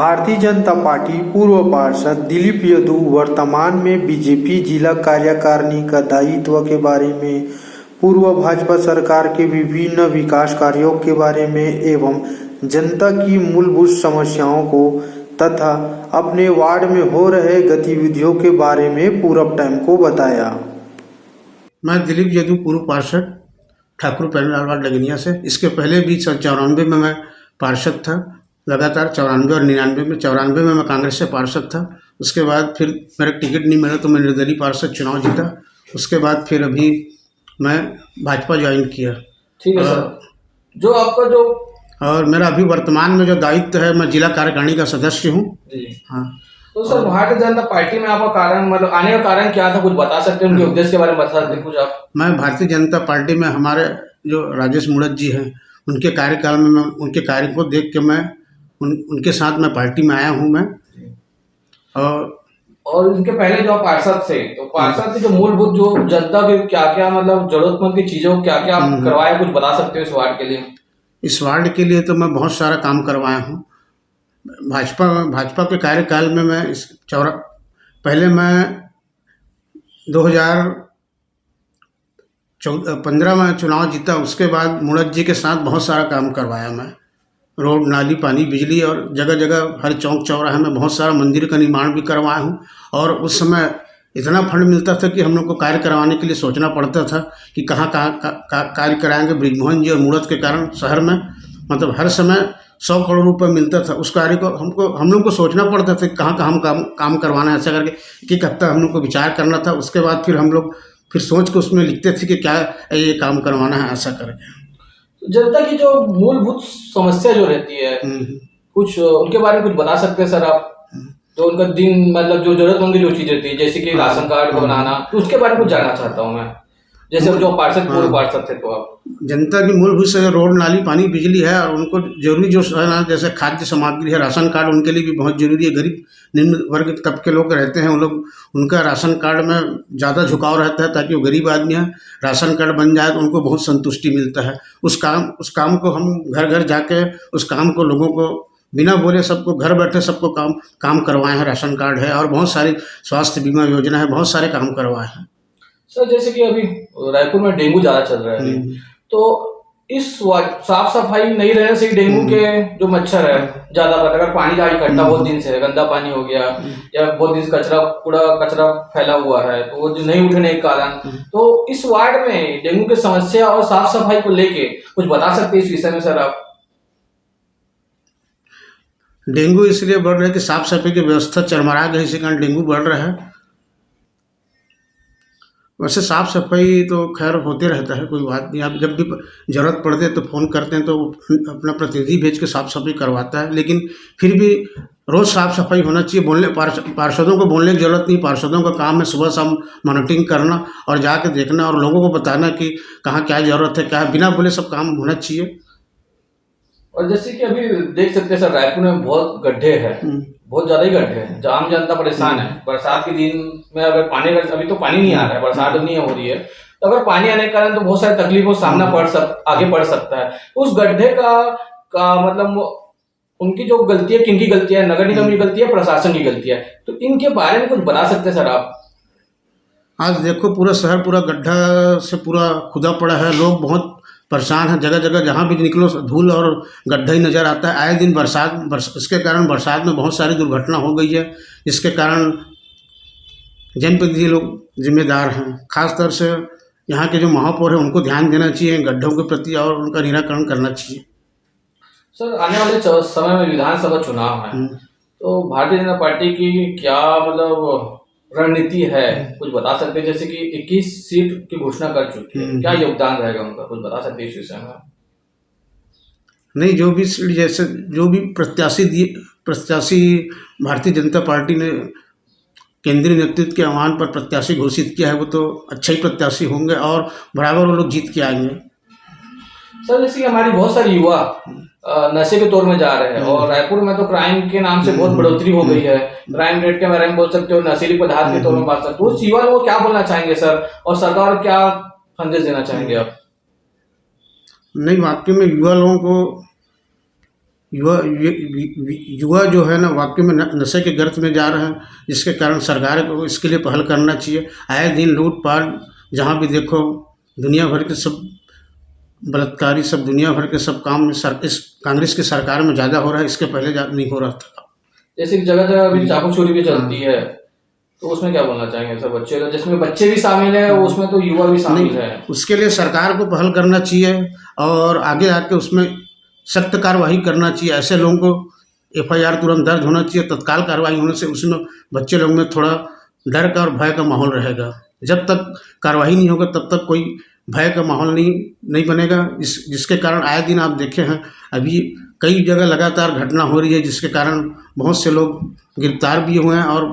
Bharatiya Janata party पूर्व पार्षद दिलीप यदु वर्तमान में बीजेपी जिला कार्यकारिणी का दायित्व के बारे में, पूर्व भाजपा सरकार के विभिन्न विकास कार्यों के बारे में एवं जनता की मूलभूत समस्याओं को तथा अपने वार्ड में हो रहे गतिविधियों के बारे में पूरब टाइम को बताया। मैं दिलीप यदु पूर्व पार्षद ठाकुर पैनलाल वार्ड लगनिया से। इसके पहले भी 94 में मैं पार्षद था, लगातार 94 और 99 में। 94 में मैं कांग्रेस से पार्षद था। उसके बाद फिर मेरा टिकट नहीं मिला तो मैं निर्दलीय पार्षद चुनाव जीता। उसके बाद फिर अभी मैं भाजपा ज्वाइन किया। ठीक है सर। जो आपका जो और मेरा अभी वर्तमान में जो दायित्व है, मैं जिला कार्यकारिणी का सदस्य हूँ। हाँ। तो सर भारतीय जनता पार्टी में आपका कारण, मतलब आने का कारण क्या था, कुछ बता सकते हैं? उनके उद्देश्य के बारे में बता सकते हैं कुछ आप? मैं भारतीय जनता पार्टी में हमारे जो राजेश मुड़त जी हैं, उनके कार्यकाल में मैं उनके कार्य को देख के मैं उनके साथ मैं पार्टी में आया हूँ मैं। और उनके पहले जो आप पार्षद थे, तो पार्षद की जो मूलभूत जो जनता की क्या क्या, मतलब जरूरतमंद की चीजों को क्या क्या आप करवाए, कुछ बता सकते हो इस वार्ड के लिए? इस वार्ड के लिए तो मैं बहुत सारा काम करवाया हूँ। भाजपा के कार्यकाल में मैं पहले मैं 2015 में चुनाव जीता। उसके बाद मुड़त जी के साथ बहुत सारा काम करवाया मैं। रोड, नाली, पानी, बिजली और जगह जगह हर चौक चौराहे में बहुत सारा मंदिर का निर्माण भी करवाया हूँ। और उस समय इतना फंड मिलता था कि हम लोग को कार्य करवाने के लिए सोचना पड़ता था कि कहाँ कार्य कराएंगे। ब्रिजमोहन जी और मुड़त के कारण शहर में मतलब हर समय 100 करोड़ रुपए मिलता था। उस कार्य को हम लोग को सोचना पड़ता था कि कहाँ हम काम करवाना है। ऐसा करके एक हफ्ता हम लोग को विचार करना था। उसके बाद फिर हम लोग सोच के उसमें लिखते थे कि क्या ये काम करवाना है, ऐसा करके। जनता की जो मूलभूत समस्या जो रहती है, कुछ उनके बारे में कुछ बता सकते हैं सर आप? तो उनका दिन, मतलब जो जरूरतमंद की जो चीजें रहती है, जैसे कि राशन कार्ड को बनाना, तो उसके बारे में कुछ जानना चाहता हूँ मैं। जैसे जो पार्षद पूर्व पार्षद थे, तो आप जनता की मूलभूत से रोड, नाली, पानी, बिजली है। और उनको जरूरी जो है ना, जैसे खाद्य सामग्री है, राशन कार्ड उनके लिए भी बहुत जरूरी है। गरीब निम्न वर्ग के तबके लोग रहते हैं, उन लोग उनका राशन कार्ड में ज़्यादा झुकाव रहता है, ताकि वो गरीब आदमी है, राशन कार्ड बन जाए तो उनको बहुत संतुष्टि मिलता है। उस काम को हम घर घर जाके उस काम को लोगों को बिना बोले सबको घर बैठे सबको काम करवाए हैं। राशन कार्ड है और बहुत सारी स्वास्थ्य बीमा योजना है, बहुत सारे काम करवाए हैं। सर जैसे कि अभी रायपुर में डेंगू ज्यादा चल रहा है, तो इस साफ सफाई नहीं रहने से डेंगू के जो मच्छर है ज्यादा बढ़ता है। अगर पानी का इकट्ठा बहुत दिन से गंदा पानी हो गया या बहुत दिन से कचरा फैला हुआ है, तो वो जो नहीं उठने के कारण, तो इस वार्ड में डेंगू की समस्या और साफ सफाई को लेके कुछ बता सकते हैं इस विषय में सर आप? डेंगू इसलिए बढ़ रहा है कि साफ सफाई की व्यवस्था चरमरा गई, इसी कारण डेंगू बढ़ रहा है। वैसे साफ़ सफाई तो खैर होते रहता है, कोई बात नहीं। आप जब भी ज़रूरत पड़ती है तो फ़ोन करते हैं तो अपना प्रतिनिधि भेज के साफ़ सफाई करवाता है। लेकिन फिर भी रोज़ साफ़ सफाई होना चाहिए। पार्षदों को बोलने की ज़रूरत नहीं। पार्षदों का काम है सुबह शाम मॉनिटरिंग करना और जाके देखना और लोगों को बताना कि कहाँ क्या ज़रूरत है, क्या है। बिना बोले सब काम होना चाहिए। और जैसे कि अभी देख सकते हैं सर, रायपुर में बहुत गड्ढे हैं, बहुत ज्यादा ही गड्ढे हैं, आम जनता परेशान है। बरसात के दिन में अगर पानी का, अभी तो पानी नहीं आ रहा है, बरसात नहीं हो रही है, तो अगर पानी आने के कारण तो बहुत सारी तकलीफों का सामना आगे पड़ सकता है। उस गड्ढे का मतलब उनकी जो गलती है, किनकी गलती है? नगर निगम की गलती है, प्रशासन की गलती है? तो इनके बारे में कुछ बता सकते हैं सर आप? आज देखो पूरा शहर पूरा गड्ढा से पूरा खुदा पड़ा है। लोग बहुत परेशान है। जगह जगह जहाँ भी निकलो धूल और गड्ढा ही नज़र आता है। आए दिन इसके कारण बरसात में बहुत सारी दुर्घटना हो गई है, जिसके कारण जनप्रतिनिधि लोग जिम्मेदार हैं। खासतौर से यहाँ के जो महापौर हैं उनको ध्यान देना चाहिए गड्ढों के प्रति और उनका निराकरण करना चाहिए। सर आने वाले समय में विधानसभा चुनाव है, तो भारतीय जनता पार्टी की क्या मतलब रणनीति है, कुछ बता सकते हैं? जैसे कि 21 सीट की घोषणा कर चुकी है, क्या योगदान रहेगा उनका, कुछ बता सकते हैं इस विषय में? नहीं, जो भी सीट, जैसे जो भी प्रत्याशी भारतीय जनता पार्टी ने केंद्रीय नेतृत्व के आह्वान पर प्रत्याशी घोषित किया है, वो तो अच्छा ही प्रत्याशी होंगे और बराबर वो लोग जीत के आएंगे। सर जैसे कि हमारी बहुत सारी युवा नशे के तौर में जा रहे हैं और रायपुर में तो क्राइम के नाम से बहुत बढ़ोतरी हो गई है। क्राइम रेट के बारे में बोल सकते हो, नशीली पदार्थ के तौर में बात सकते हो। उस युवा को क्या बोलना चाहेंगे सर, और सरकार को क्या संदेश देना चाहेंगे आप? नहीं, वाकई में युवा लोगों को युवा जो है ना वाकई में नशे के गर्त में जा रहे हैं, जिसके कारण सरकार को इसके लिए पहल करना चाहिए। आए दिन लूटपाट जहाँ भी देखो दुनिया भर के सब बलात्कारी सब दुनिया भर के सब काम में इस कांग्रेस की सरकार में ज़्यादा हो रहा है, इसके पहले नहीं हो रहा था। जैसे कि जगह जगह अभी चाकू चोरी भी चलती है, तो उसमें क्या बोलना चाहेंगे सर? बच्चे जिसमें बच्चे भी शामिल है, उसमें तो युवा भी शामिल है। उसके लिए सरकार को पहल करना चाहिए और आगे आके उसमें सख्त कार्रवाई करना चाहिए। ऐसे लोगों को FIR तुरंत दर्ज होना चाहिए। तत्काल कार्रवाई होने से उसमें बच्चे लोग में थोड़ा डर का और भय का माहौल रहेगा। जब तक कार्रवाई नहीं होगा तब तक कोई भय का माहौल नहीं बनेगा। जिसके कारण आए दिन आप देखे हैं अभी कई जगह लगातार घटना हो रही है, जिसके कारण बहुत से लोग गिरफ्तार भी हुए हैं और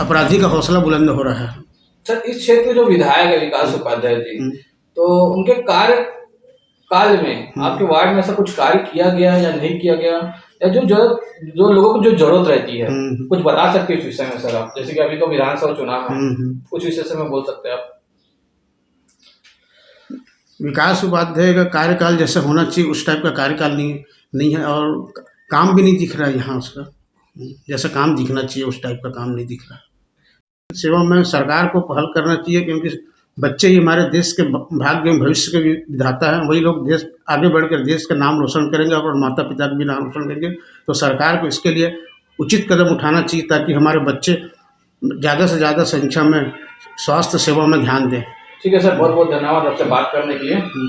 अपराधी का हौसला बुलंद हो रहा है। सर, इस क्षेत्र के जो विधायक है विकास उपाध्याय जी, तो उनके कार्यकाल में आपके वार्ड में ऐसा कुछ कार्य किया गया या नहीं किया गया, या जो लोगों को जो जरूरत रहती है, कुछ बता सकते हैं इस विषय में सर आप? जैसे कि अभी तो विधानसभा चुनाव है, कुछ विषय से में बोल सकते हैं आप? विकास उपाध्याय का कार्यकाल जैसा होना चाहिए उस टाइप का कार्यकाल नहीं है और काम भी नहीं दिख रहा है यहाँ उसका। जैसा काम दिखना चाहिए उस टाइप का काम नहीं दिख रहा है। सेवा में सरकार को पहल करना चाहिए, क्योंकि बच्चे ही हमारे देश के भाग्य भविष्य के विधाता हैं। वही लोग देश आगे बढ़कर देश का नाम रोशन करेंगे और माता पिता का भी नाम रोशन करेंगे। तो सरकार को इसके लिए उचित कदम उठाना चाहिए ताकि हमारे बच्चे ज़्यादा से ज़्यादा संख्या में स्वास्थ्य सेवा में ध्यान दें। ठीक है सर, बहुत बहुत धन्यवाद आपसे बात करने के लिए।